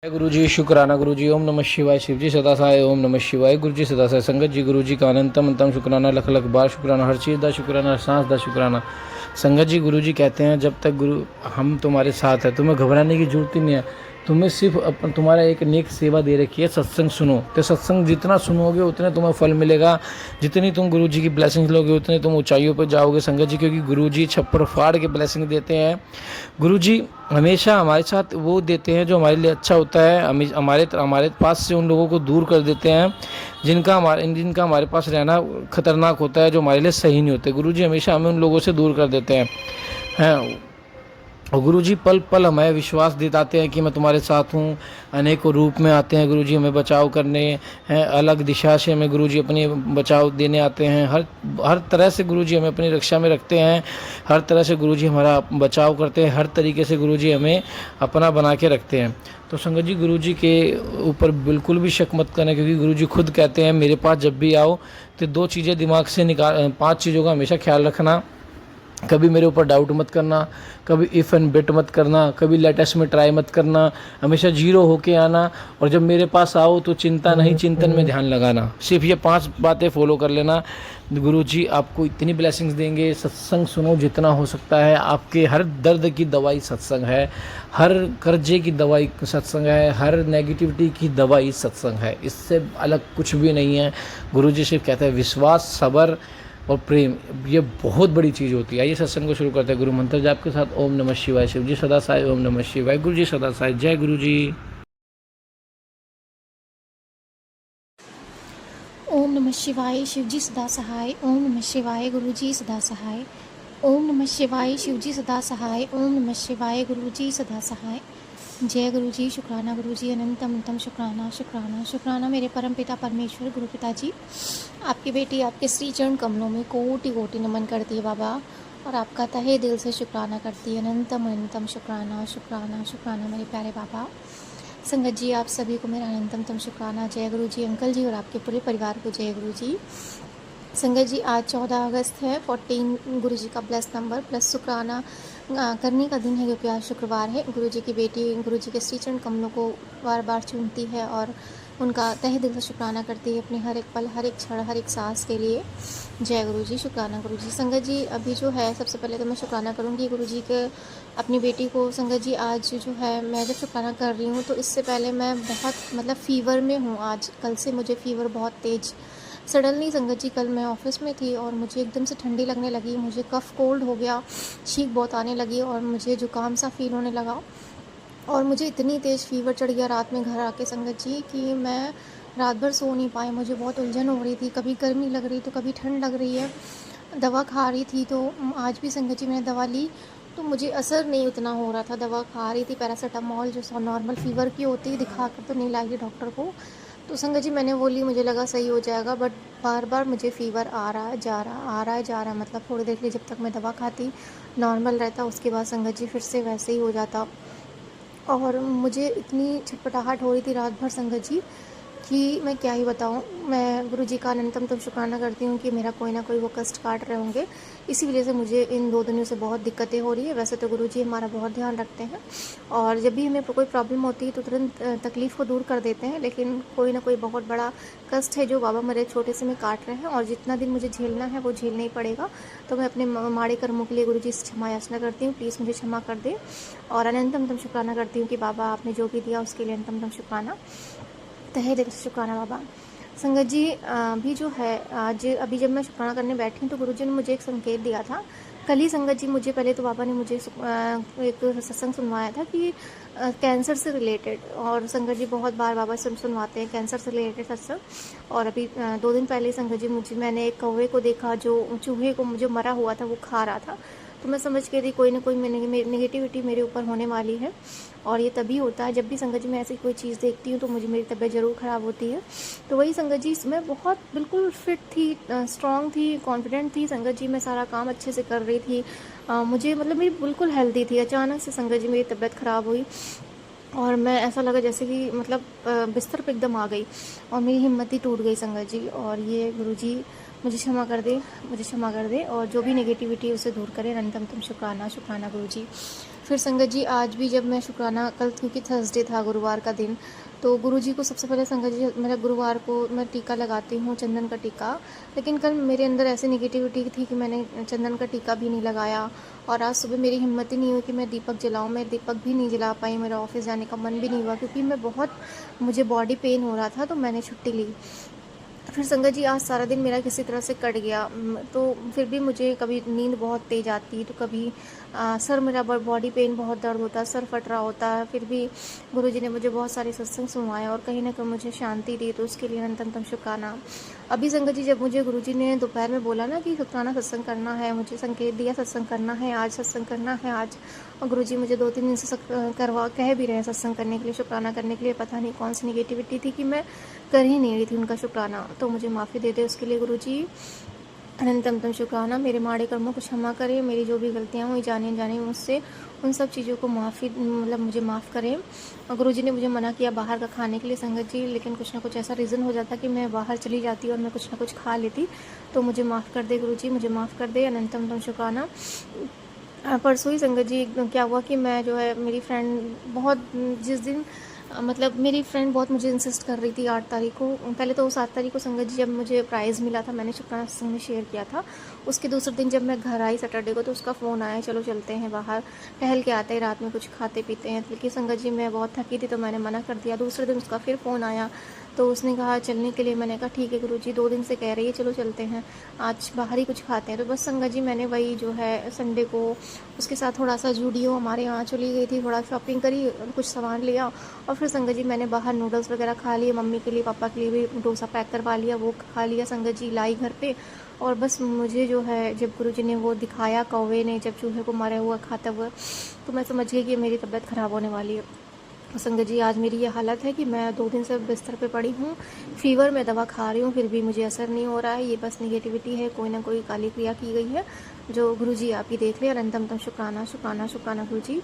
जय गुरु जी, शुक्राना गुरु जी। ओम नमः शिवाय। शिव जी सदा सहाय। ओम नमः शिवाय। गुरु जी सदा सहाय। संगत जी, गुरु जी का अनंतम अंतम शुक्राना, लख लख बार शुक्राना, हर चीज़ दा शुक्राना, हर सांस दा शुक्राना। संगत जी, गुरु जी कहते हैं जब तक गुरु हम तुम्हारे साथ है तुम्हें घबराने की जरूरत ही नहीं है। तुम्हें सिर्फ अपन तुम्हारा एक नेक सेवा दे रखी है, सत्संग सुनो। तो सत्संग जितना सुनोगे उतने तुम्हें फल मिलेगा, जितनी तुम गुरु जी की ब्लेसिंग्स लोगे उतने तुम ऊंचाइयों पर जाओगे संगत जी, क्योंकि गुरु जी छप्पर फाड़ के ब्लेसिंग देते हैं। गुरु जी हमेशा हमारे साथ वो देते हैं जो हमारे लिए अच्छा होता है। हमारे पास से उन लोगों को दूर कर देते हैं जिनका हमारे पास रहना खतरनाक होता है, जो हमारे लिए सही नहीं होते। गुरु जी हमेशा हमें उन लोगों से दूर कर देते हैं। और गुरुजी पल पल हमें विश्वास दिलाते हैं कि मैं तुम्हारे साथ हूँ। अनेकों रूप में आते हैं गुरुजी हमें बचाव करने हैं, अलग दिशा से हमें गुरुजी अपनी बचाव देने आते हैं। हर तरह से गुरुजी हमें अपनी रक्षा में रखते हैं, हर तरह से गुरुजी हमारा बचाव करते हैं, हर तरीके से गुरुजी हमें अपना बना के रखते हैं। तो संगत जी, गुरुजी के ऊपर बिल्कुल भी शक मत करना, क्योंकि गुरुजी खुद कहते हैं मेरे पास जब भी आओ तो दो चीज़ें दिमाग से निकाल, पांच चीज़ों का हमेशा ख्याल रखना। कभी मेरे ऊपर डाउट मत करना, कभी इफ़ एंड बिट मत करना, कभी लेटेस्ट में ट्राई मत करना, हमेशा जीरो होके आना। और जब मेरे पास आओ तो चिंता नहीं, चिंतन में ध्यान लगाना। सिर्फ ये 5 बातें फॉलो कर लेना। गुरु जी आपको इतनी ब्लेसिंग्स देंगे। सत्संग सुनो जितना हो सकता है। आपके हर दर्द की दवाई सत्संग है, हर कर्जे की दवाई सत्संग है, हर नेगेटिविटी की दवाई सत्संग है। इससे अलग कुछ भी नहीं है। गुरु जी सिर्फ कहते हैं विश्वास, सब्र और प्रेम, ये बहुत बड़ी चीज़ होती है। आइए सत्संग को शुरू करते हैं गुरु मंत्र जाप के साथ। ओम नमः शिवाय। शिव जी सदा सहाय। ओम नमः शिवाय। गुरु जी सदा सहाय। जय गुरु जी। ओम नमः शिवाय। शिव जी सदा सहाय। ओम नमः शिवाय। गुरु जी सदा सहाय। ओम नमः शिवाय। शिव जी सदा सहाय। ओम नमः शिवाय। गुरु जी सदा सहाय। जय गुरु जी। शुक्राना गुरु जी। अनंतम अंतम शुक्राना शुक्राना शुक्राना मेरे परम पिता परमेश्वर गुरु पिताजी। आपकी बेटी आपके श्री चरण कमलों में कोटि कोटि नमन करती है बाबा, और आपका तहे दिल से शुक्राना करती है। अनंतम अनंतम शुक्राना शुक्राना शुक्राना मेरे प्यारे बाबा। संगत जी, आप सभी को मेरा अनंतम तम शुक्राना। जय गुरु जी अंकल जी और आपके पूरे परिवार को जय गुरु जी। संगत जी, आज 14 अगस्त है। 14 गुरु जी का ब्लेस नंबर प्लस शुक्राना करने का दिन है, क्योंकि आज शुक्रवार है। गुरु जी की बेटी गुरु जी के श्री चरण कमलों को बार बार चूमती है और उनका तहे दिल से शुक्राना करती है अपने हर एक पल, हर एक क्षण, हर एक सांस के लिए। जय गुरु जी। शुक्राना गुरु जी। संगत जी, अभी जो है सबसे पहले तो मैं शुक्राना करूँगी गुरु जी के अपनी बेटी को। संगत जी, आज जो है मैं जब शुक्राना कर रही हूँ तो इससे पहले मैं बहुत फ़ीवर में हूँ। आज कल से मुझे फ़ीवर बहुत तेज़ सडनली। संगत जी, कल मैं ऑफ़िस में थी और मुझे एकदम से ठंडी लगने लगी, मुझे कफ़ कोल्ड हो गया, छींक बहुत आने लगी और मुझे जुकाम सा फ़ील होने लगा। और मुझे इतनी तेज़ फ़ीवर चढ़ गया रात में घर आके संगत जी, कि मैं रात भर सो नहीं पाई। मुझे बहुत उलझन हो रही थी, कभी गर्मी लग रही तो कभी ठंड लग रही है। दवा खा रही थी तो आज भी संगत जी मैंने दवा ली तो मुझे असर नहीं उतना हो रहा था। दवा खा रही थी पैरासीटामोल, जो नॉर्मल फ़ीवर की होती है, दिखा कर तो नहीं लाई थी डॉक्टर को। तो संगत जी मैंने वो ली, मुझे लगा सही हो जाएगा, बट बार बार मुझे फ़ीवर आ रहा है जा रहा, आ रहा है जा रहा। मतलब थोड़ी देर के लिए जब तक मैं दवा खाती नॉर्मल रहता, उसके बाद संगत जी फिर से वैसे ही हो जाता। और मुझे इतनी छटपटाहट हो रही थी रात भर संगत जी कि मैं क्या ही बताऊँ। मैं गुरु जी का अनंतम तो शुक्राना करती हूँ कि मेरा कोई ना कोई वो कष्ट काट रहे होंगे। इसी वजह से मुझे इन 2 दिनों से बहुत दिक्कतें हो रही है। वैसे तो गुरु जी हमारा बहुत ध्यान रखते हैं और जब भी हमें कोई प्रॉब्लम होती है तो तुरंत तकलीफ़ को दूर कर देते हैं, लेकिन कोई ना कोई बहुत बड़ा कष्ट है जो बाबा मेरे छोटे से में काट रहे हैं, और जितना दिन मुझे झेलना है वो झेलना ही पड़ेगा। तो मैं अपने माड़े कर्मों के लिए गुरु जी से क्षमा याचना करती हूँ, प्लीज़ मुझे क्षमा कर दें। और अनंतम तम शुक्राना करती हूँ कि बाबा आपने जो भी दिया उसके लिए अनंतम तम शुक्राना, तहे दिल से शुक्राना बाबा। संगत जी, अभी जो है आज अभी जब मैं शुक्राना करने बैठी तो गुरुजी ने मुझे एक संकेत दिया था। कल ही संगत जी मुझे पहले तो बाबा ने मुझे एक सत्संग सुनवाया था कि कैंसर से रिलेटेड, और संगत जी बहुत बार बाबा सुनवाते हैं कैंसर से रिलेटेड सत्संग। और अभी 2 दिन पहले संगत जी मैंने एक कौवे को देखा जो चूहे को जो मरा हुआ था वो खा रहा था। तो मैं समझ गई थी कोई ना कोई नेगेटिविटी मेरे ऊपर होने वाली है, और ये तभी होता है जब भी संगत जी मैं ऐसी कोई चीज़ देखती हूँ तो मुझे मेरी तबीयत ज़रूर ख़राब होती है। तो वही संगत जी, मैं बहुत बिल्कुल फिट थी, स्ट्रॉन्ग थी, कॉन्फिडेंट थी संगत जी, मैं सारा काम अच्छे से कर रही थी। मुझे मतलब मेरी बिल्कुल हेल्दी थी। अचानक से संगत जी मेरी तबीयत ख़राब हुई और मैं ऐसा लगा जैसे कि मतलब बिस्तर पे एकदम आ गई और मेरी हिम्मत ही टूट गई संगत जी। और ये गुरुजी मुझे क्षमा कर दे, मुझे क्षमा कर दे, और जो भी नेगेटिविटी है उसे दूर करे। अनंतम तुम शुक्राना शुक्राना गुरुजी। फिर संगत जी आज भी जब मैं शुक्राना कल क्योंकि थर्सडे था गुरुवार का दिन, तो गुरुजी को सबसे पहले संगत जी मेरा गुरुवार को मैं टीका लगाती हूँ, चंदन का टीका। लेकिन कल मेरे अंदर ऐसी नेगेटिविटी थी कि मैंने चंदन का टीका भी नहीं लगाया, और आज सुबह मेरी हिम्मत ही नहीं हुई कि मैं दीपक जलाऊँ। मैं दीपक भी नहीं जला पाई, मेरा ऑफिस जाने का मन भी नहीं हुआ क्योंकि मुझे बॉडी पेन हो रहा था, तो मैंने छुट्टी ली। फिर संगत जी आज सारा दिन मेरा किसी तरह से कट गया। तो फिर भी मुझे कभी नींद बहुत तेज़ आती, तो कभी सर मेरा बॉडी पेन बहुत दर्द होता है, सर फट रहा होता है। फिर भी गुरुजी ने मुझे बहुत सारे सत्संग सुनवाए और कहीं ना कहीं मुझे शांति दी, तो उसके लिए अनंतम शुक्राना। अभी संगत जी जब मुझे गुरुजी ने दोपहर में बोला ना कि शुक्राना सत्संग करना है, मुझे संकेत दिया सत्संग करना है आज, सत्संग करना है आज, और गुरुजी मुझे 2-3 दिन से करवा कह भी रहे हैं सत्संग करने के लिए, शुक्राना करने के लिए। पता नहीं कौन सी निगेटिविटी थी कि मैं कर ही नहीं रही थी उनका शुक्राना, तो मुझे माफ़ी दे दे उसके लिए गुरुजी। अनंतम शुक्राना। मेरे माड़े कर्मों को क्षमा करें, मेरी जो भी गलतियाँ हुई जाने जाने मुझसे, उन सब चीज़ों को माफ़ी मतलब मुझे माफ़ करें। और गुरुजी ने मुझे मना किया बाहर का खाने के लिए संगत जी, लेकिन कुछ ना कुछ ऐसा रीज़न हो जाता कि मैं बाहर चली जाती और मैं कुछ ना कुछ खा लेती, तो मुझे माफ़ कर दे गुरुजी, मुझे माफ़ कर दे। अनंतम शुक्राना। परसों ही संगत जी क्या हुआ कि मैं जो है मेरी फ्रेंड बहुत जिस दिन मतलब मेरी फ्रेंड बहुत मुझे इंसिस्ट कर रही थी 8 तारीख को। पहले तो 7 तारीख को संगत जी जब मुझे प्राइज़ मिला था, मैंने शुक्राना सत्संग में शेयर किया था। उसके दूसरे दिन जब मैं घर आई सैटरडे को, तो उसका फ़ोन आया, चलो चलते हैं बाहर, टहल के आते हैं, रात में कुछ खाते पीते हैं। लेकिन संगत जी मैं बहुत थकी थी, तो मैंने मना कर दिया। दूसरे दिन उसका फिर फ़ोन आया, तो उसने कहा चलने के लिए। मैंने कहा ठीक है गुरुजी, 2 दिन से कह रही है, चलो चलते हैं, आज बाहर ही कुछ खाते हैं। तो बस संगत जी मैंने वही जो है संडे को उसके साथ थोड़ा सा जूडियो हमारे यहाँ चली गई थी, थोड़ा शॉपिंग करी, कुछ सामान लिया, और फिर संगत जी मैंने बाहर नूडल्स वगैरह खा लिए, मम्मी के लिए पापा के लिए भी डोसा पैक करवा लिया, वो खा लिया संगत जी, लाई घर पे। और बस मुझे जो है जब गुरुजी ने वो दिखाया कौवे ने जब चूहे को मारा हुआ खाता हुआ, तो मैं समझ गई कि मेरी तबीयत ख़राब होने वाली है। संगत जी आज मेरी ये हालत है कि मैं 2 दिन से बिस्तर पे पड़ी हूँ, फ़ीवर में दवा खा रही हूँ, फिर भी मुझे असर नहीं हो रहा है। ये बस नेगेटिविटी है, कोई ना कोई काली क्रिया की गई है, जो गुरुजी आप ही देख लें। अनंतम शुक्राना शुक्राना शुक्राना गुरुजी,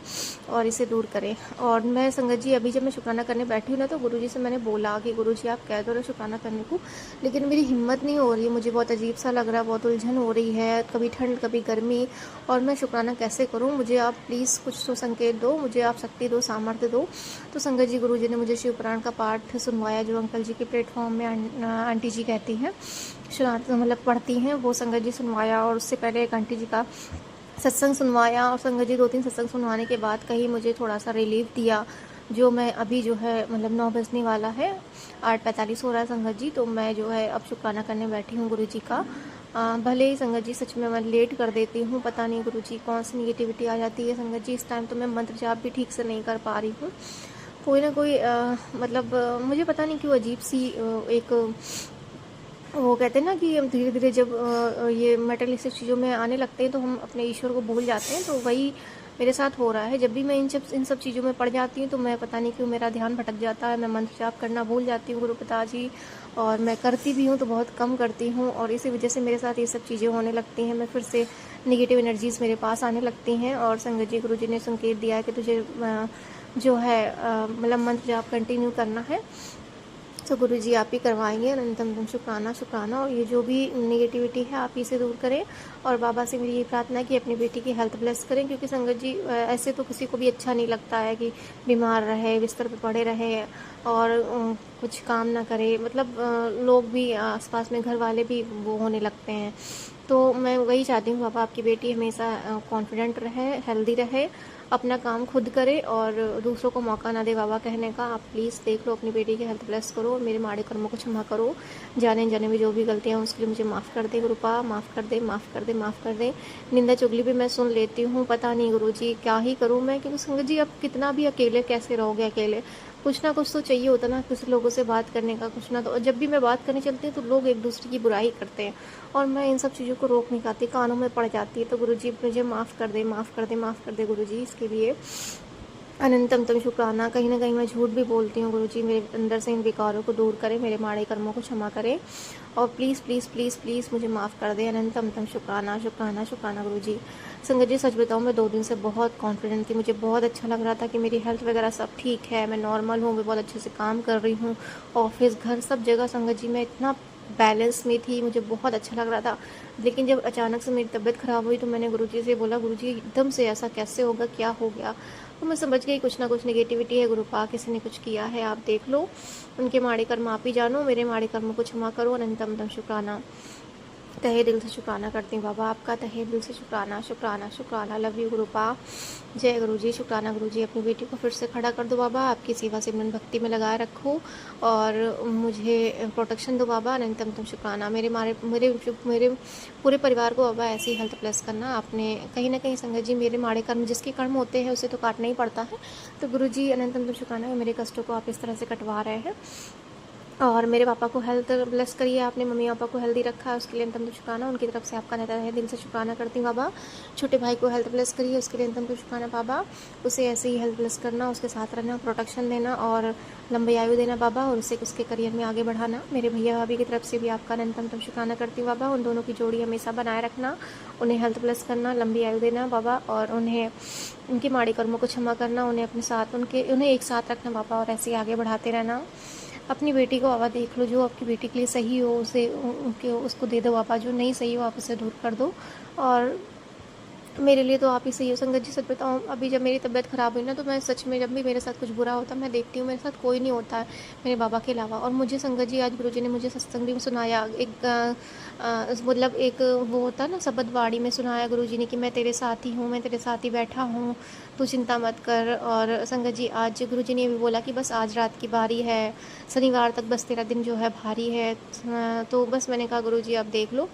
और इसे दूर करें। और मैं संगत जी अभी जब मैं शुक्राना करने बैठी हूँ ना, तो गुरुजी से मैंने बोला कि गुरुजी आप कह दो रहे शुक्राना करने को, लेकिन मेरी हिम्मत नहीं हो रही है, मुझे बहुत अजीब सा लग रहा है, बहुत उलझन हो रही है, कभी ठंड कभी गर्मी, और मैं शुक्राना कैसे करूँ? मुझे आप प्लीज़ कुछ तो संकेत दो, मुझे आप शक्ति दो, सामर्थ्य दो। तो संगत जी गुरुजी ने मुझे शिव पुराण का पाठ सुनवाया, जो अंकल जी के प्लेटफॉर्म में आंटी जी कहती हैं, मतलब पढ़ती हैं, वो संगत जी सुनवाया। और उससे पहले एक आंटी जी का सत्संग सुनवाया, और संगत जी 2-3 सत्संग सुनवाने के बाद कहीं मुझे थोड़ा सा रिलीफ दिया। जो मैं अभी जो है मतलब 9 बजने वाला है, 8:45 हो रहा है संगत जी, तो मैं जो है अब शुक्राना करने बैठी हूँ गुरुजी का। भले ही संगत जी सच में मैं लेट कर देती हूँ, पता नहीं गुरुजी कौन सी निगेटिविटी आ जाती है संगत जी। इस टाइम तो मैं मंत्र जाप भी ठीक से नहीं कर पा रही हूँ, कोई ना कोई मतलब मुझे पता नहीं क्यों अजीब सी एक वो कहते हैं ना कि हम धीरे धीरे जब ये मेटलिस्टिक चीज़ों में आने लगते हैं, तो हम अपने ईश्वर को भूल जाते हैं। तो वही मेरे साथ हो रहा है, जब भी मैं इन सब चीज़ों में पड़ जाती हूँ, तो मैं पता नहीं क्यों मेरा ध्यान भटक जाता है, मैं मंत्र जाप करना भूल जाती हूँ गुरु पिताजी, और मैं करती भी हूँ तो बहुत कम करती हूँ, और इसी वजह से मेरे साथ ये सब चीज़ें होने लगती हैं। मैं फिर से नेगेटिव एनर्जीज़ मेरे पास आने लगती हैं। और संगत जी गुरु जी ने संकेत दिया है कि तुझे जो है मतलब मंत्र जाप कंटिन्यू करना है, तो गुरु जी आप ही करवाएंगे। अनंतम शुक्राना शुक्राना। और ये जो भी नेगेटिविटी है आप इसे दूर करें, और बाबा से मेरी ये प्रार्थना है कि अपनी बेटी की हेल्थ ब्लेस करें, क्योंकि संगत जी ऐसे तो किसी को भी अच्छा नहीं लगता है कि बीमार रहे, बिस्तर पे पड़े रहे और कुछ काम ना करे, मतलब लोग भी आसपास में घर वाले भी वो होने लगते हैं। तो मैं वही चाहती हूँ बाबा आपकी बेटी हमेशा कॉन्फिडेंट रहे, हेल्दी रहे, अपना काम खुद करे और दूसरों को मौका ना दे बाबा कहने का। आप प्लीज़ देख लो, अपनी बेटी की हेल्थ ब्लेस करो और मेरे माड़े कर्मों को क्षमा करो, जाने जाने में जो भी गलतियाँ हैं उसके लिए मुझे माफ़ कर दे गुरुपा, माफ़ कर दे, माफ़ कर दे, माफ़ कर दे। निंदा चुगली भी मैं सुन लेती हूँ, पता नहीं गुरुजी क्या ही करूँ मैं, क्योंकि संगत जी अब कितना भी अकेले कैसे रहोगे अकेले, कुछ ना कुछ तो चाहिए होता ना, किसी लोगों से बात करने का कुछ ना। तो जब भी मैं बात करने चलती हूँ तो लोग एक दूसरे की बुराई करते हैं, और मैं इन सब चीज़ों को रोक नहीं पाती, कानों में पड़ जाती है। तो गुरुजी मुझे माफ़ कर दे, माफ़ कर दे, माफ़ कर दे गुरुजी, इसके लिए अनंतम शुक्राना। कहीं ना कहीं मैं झूठ भी बोलती हूँ गुरुजी, मेरे अंदर से इन विकारों को दूर करें, मेरे माड़े कर्मों को क्षमा करें, और प्लीज़ प्लीज़ प्लीज़ प्लीज़ मुझे माफ़ कर दे। अनंतम शुक्राना शुक्राना शुक्राना गुरुजी। संगत जी सच बताऊँ, मैं 2 दिन से बहुत कॉन्फिडेंट थी, मुझे बहुत अच्छा लग रहा था कि मेरी हेल्थ वगैरह सब ठीक है, मैं नॉर्मल हूँ, मैं बहुत अच्छे से काम कर रही हूँ, ऑफिस घर सब जगह संगत जी मैं इतना बैलेंस में थी, मुझे बहुत अच्छा लग रहा था। लेकिन जब अचानक से मेरी तबीयत ख़राब हुई तो मैंने गुरुजी से बोला, गुरुजी एकदम से ऐसा कैसे होगा, क्या हो गया? तो मैं समझ गई कुछ ना कुछ नेगेटिविटी है, गुरुपा किसी ने कुछ किया है, आप देख लो। उनके माड़े कर्म आप ही जानो, मेरे माड़े कर्मों को क्षमा करो, अनंतम दम शुक्राना। तहे दिल से शुक्राना करती हूँ बाबा आपका, तहे दिल से शुक्राना शुक्राना शुक्राना। Love you गुरुपा। जय गुरुजी। शुक्राना गुरुजी। अपनी बेटी को फिर से खड़ा कर दो बाबा, आपकी सेवा सिमरन भक्ति में लगाए रखो और मुझे प्रोटेक्शन दो बाबा, अनंतम तुम शुक्राना। मेरे मारे मेरे मेरे पूरे परिवार को बाबा ऐसी हेल्थ प्लस करना। आपने कहीं ना कहीं संगत जी मेरे माड़े कर्म, जिसके कर्म होते हैं उसे तो काटना ही पड़ता है। तो गुरुजी अनंतम तुम शुक्राना, मेरे कष्टों को आप इस तरह से कटवा रहे हैं और मेरे पापा को हेल्थ ब्लेस करिए आपने, मम्मी पापा को हेल्दी रखा है उसके लिए अंतम तो शुक्राना। उनकी तरफ से आपका रहता है, दिल से शुक्राना करती हूँ बाबा। छोटे भाई को हेल्थ ब्लेस करिए, उसके लिए अंतम तो शुक्राना बाबा। उसे ऐसे ही हेल्थ ब्लेस करना, उसके साथ रहना, प्रोटेक्शन देना और लंबी आयु देना बाबा, और उसे उसके करियर में आगे बढ़ाना। मेरे भैया भाभी की तरफ से भी आपका अनंतम तम शुक्राना करती हूँ बाबा। उन दोनों की जोड़ी हमेशा बनाए रखना, उन्हें हेल्थ ब्लेस करना, लंबी आयु देना बाबा, और उन्हें उनके माड़ी कर्मों को क्षमा करना, उन्हें अपने साथ उन्हें एक साथ रखना बाबा, और ऐसे ही आगे बढ़ाते रहना। अपनी बेटी को बाबा देख लो, जो आपकी बेटी के लिए सही हो उसे उनके उसको दे दो बाबा, जो नहीं सही हो आप उसे दूर कर दो। और मेरे लिए तो आप ही सही हो संगत जी। सच बताऊँ, अभी जब मेरी तबीयत ख़राब हुई ना, तो मैं सच में, जब भी मेरे साथ कुछ बुरा होता मैं देखती हूँ मेरे साथ कोई नहीं होता है मेरे बाबा के अलावा। और मुझे संगत जी आज गुरुजी ने मुझे सत्संग भी सुनाया, मतलब एक वो होता है ना शब्द वाणी में सुनाया गुरुजी ने कि मैं तेरे साथ ही हूँ, मैं तेरे साथ ही बैठा हूँ, तू चिंता मत कर। और संगत जी आज गुरुजी ने ये भी बोला कि बस आज रात की बारी है, शनिवार तक बस तेरा दिन जो है भारी है। तो बस मैंने कहा गुरुजी आप देख लो,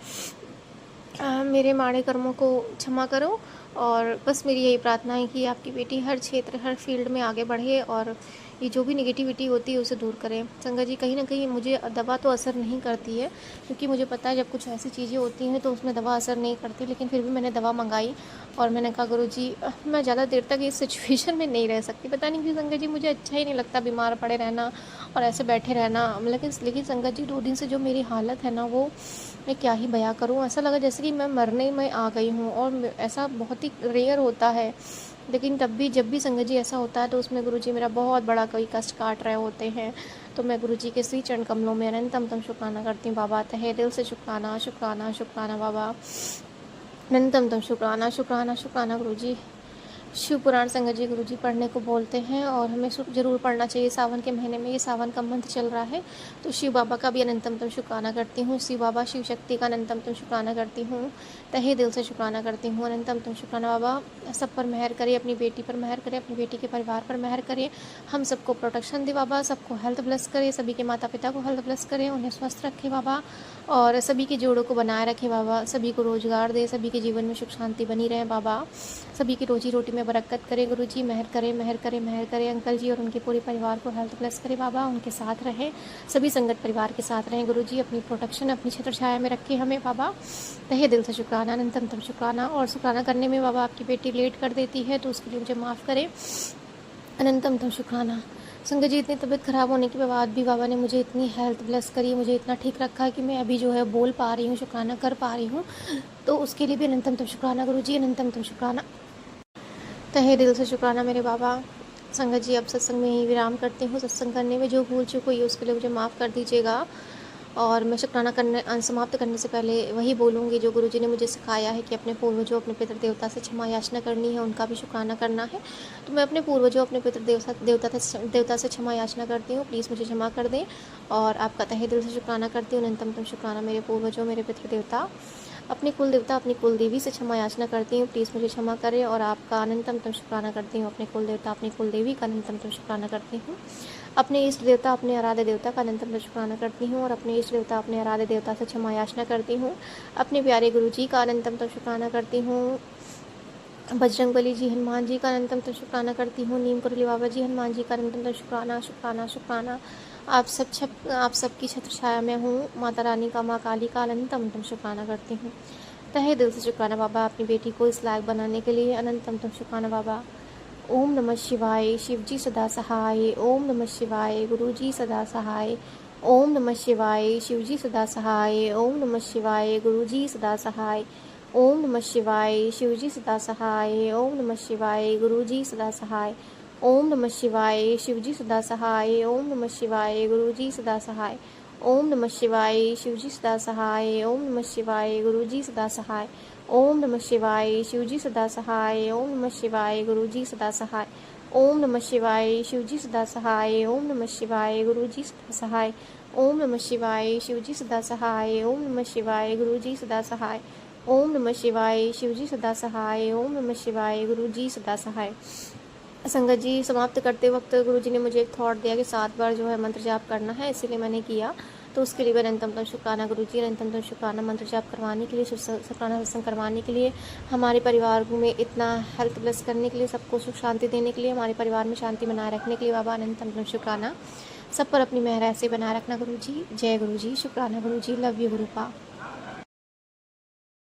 मेरे माड़े कर्मों को क्षमा करो। और बस मेरी यही प्रार्थना है कि आपकी बेटी हर क्षेत्र हर फील्ड में आगे बढ़े और ये जो भी नेगेटिविटी होती है उसे दूर करें। संगत जी कहीं ना कहीं मुझे दवा तो असर नहीं करती है, क्योंकि मुझे पता है जब कुछ ऐसी चीज़ें होती हैं तो उसमें दवा असर नहीं करती, लेकिन फिर भी मैंने दवा मंगाई और मैंने कहा गुरुजी मैं ज़्यादा देर तक इस सिचुएशन में नहीं रह सकती। पता नहीं क्यों संगत जी, मुझे अच्छा ही नहीं लगता बीमार पड़े रहना और ऐसे बैठे रहना। लेकिन संगत जी 2 दिन से जो मेरी हालत है ना, वो मैं क्या ही बयां करूं। ऐसा लगा जैसे कि मैं मरने में आ गई हूं, और ऐसा बहुत ही रेयर होता है, लेकिन तब भी जब भी संगत जी ऐसा होता है तो उसमें गुरुजी मेरा बहुत बड़ा कोई कष्ट काट रहे होते हैं। तो मैं गुरुजी के श्री चरण कमलों में अनंतम तम शुक्राना करती हूँ बाबा, तहे दिल से शुक्राना शुक्राना शुक्राना बाबा, अनंतम तम शुक्राना शुक्राना शुक्राना गुरुजी। शिव पुराण संगत जी गुरुजी पढ़ने को बोलते हैं और हमें ज़रूर पढ़ना चाहिए सावन के महीने में। ये सावन का मंथ चल रहा है, तो शिव बाबा का भी अनंतम तम शुक्राना करती हूँ। शिव बाबा शिव शक्ति का अनंतम तम शुक्राना करती हूँ, तहे दिल से शुक्राना करती हूँ। अनंतम तम शुक्राना बाबा, सब पर मेहर करे, अपनी बेटी पर मेहर करे, अपनी बेटी के परिवार पर मेहर करे, हम सबको प्रोटेक्शन दे बाबा, सबको हेल्थ ब्लेस करे, सभी के माता पिता को हेल्थ ब्लेस करे, उन्हें स्वस्थ रखे बाबा, और सभी के जोड़ों को बनाए रखे बाबा, सभी को रोजगार दे, सभी के जीवन में सुख शांति बनी रहे बाबा, सभी की रोजी रोटी में बरकत करे गुरुजी, मेहर करे मेहर करे मेहर करे। अंकल जी और उनके पूरे परिवार को हेल्थ प्लस करे बाबा, उनके साथ रहे, सभी संगत परिवार के साथ रहें गुरुजी, अपनी प्रोटेक्शन अपनी छत्र छाया में रखे हमें बाबा। तहे दिल से शुक्राना, अनंतम तम शुक्राना। और शुक्राना करने में बाबा आपकी बेटी लेट कर देती है तो उसके लिए मुझे माफ़ करें, अनंतम तम शुक्राना। संगत जी इतनी तबीयत ख़राब होने के बाद भी बाबा ने मुझे इतनी हेल्थ ब्लेस करी, मुझे इतना ठीक रखा है कि मैं अभी जो है बोल पा रही हूँ, शुक्राना कर पा रही हूँ, तो उसके लिए भी अनंतम तम शुक्राना गुरुजी, अनंतम तम शुक्राना। तहे दिल से शुक्राना मेरे बाबा। संगत जी अब सत्संग में ही विराम करती हूँ। सत्संग करने में जो भूल चूक हुई है उसके लिए मुझे माफ़ कर दीजिएगा। और मैं शुक्राना समाप्त करने से पहले वही बोलूँगी जो गुरुजी ने मुझे सिखाया है कि अपने पूर्वजों अपने पितृ देवता से क्षमा याचना करनी है, उनका भी शुक्राना करना है। तो मैं अपने पूर्वजों अपने पितृ देवता से क्षमा याचना करती हूँ, प्लीज़ मुझे क्षमा कर दें। और आपका तहे दिल से शुक्राना करती हूँ, अनंतम तम शुक्राना मेरे पूर्वजों मेरे पितृ देवता, अपने कुल देवता अपनी कुल देवी से क्षमा याचना करती हूँ, प्लीज़ मुझे क्षमा करें। और आपका अनंतम तम शुक्राना करती हूँ, अपने कुल देवता अपनी कुल देवी का अनंतम तम शुक्राना करती हूँ, अपने इष्ट देवता अपने आराध्य देवता का अनंतम तम शुक्राना करती हूँ, और अपने इष्ट देवता अपने आराध्य देवता से क्षमा याचना करती हूँ, अपने प्यारे गुरु जी का अनंतम तम शुक्राना करती हूँ, बजरंगबली जी हनुमान जी का अनंतम तम शुक्राना करती हूँ, नीम करौली बाबा जी हनुमान जी का अनंतम तम शुक्राना शुक्राना शुक्राना। आप सबकी छत्र छाया में हूँ, माता रानी का माँ काली का अनंतम तम शुक्राना करती हूँ। तहे दिल से शुक्राना बाबा अपनी बेटी को इस लायक बनाने के लिए, अनंतम तम शुक्राना बाबा। ओम नमः शिवाय, शिव जी सदा सहाय। ओम नमः शिवाय, गुरु जी सदा सहाय। ओम नमः शिवाय, शिव जी सदा सहाय। ओम नमः शिवाय, गुरु जी सदा सहाय। ओम नमः शिवाय, शिव जी सदा सहाय। ओम नमः शिवाय, गुरु जी सदा सहाय। ओम नमः शिवाय, शिव जी सदा सहाय। ओम नमः शिवाय, गुरु जी सदा सहाय। ओम नमः शिवाय शिवजी सदा सहाय ओम नमः शिवाय गुरुजी सदा सहाय ओम नमः शिवाय शिवजी सदा सहाय ओम नमः शिवाय गुरुजी सदा सहाय ओम नमः शिवाय शिवजी सदा सहाय ओम नमः शिवाय गुरुजी सदा सहाय ओम नमः शिवाय शिवजी सदा सहाय ओम नमः शिवाय गुरुजी सदा सहाय ओम नमः शिवाय शिवजी सदा सहाय ओम नमः शिवाय गुरुजी सदा सहाय। संगत जी, समाप्त करते वक्त गुरुजी ने मुझे एक थॉट दिया कि 7 बार जो है मंत्र जाप करना है, इसीलिए मैंने किया। तो उसके लिए अनंतम शुक्राना गुरुजी, अनंतम शुक्राना मंत्र जाप करवाने के लिए, शुक्राना सत्संग करवाने के लिए, हमारे परिवार में इतना हेल्थ ब्लेस करने के लिए, सबको सुख शांति देने के लिए, हमारे परिवार में शांति बनाए रखने के लिए बाबा अनंतम शुक्राना। सब पर अपनी मेहर ऐसे बनाए रखना गुरुजी। जय गुरुजी, शुक्राना गुरुजी, लव यू गुरुपा।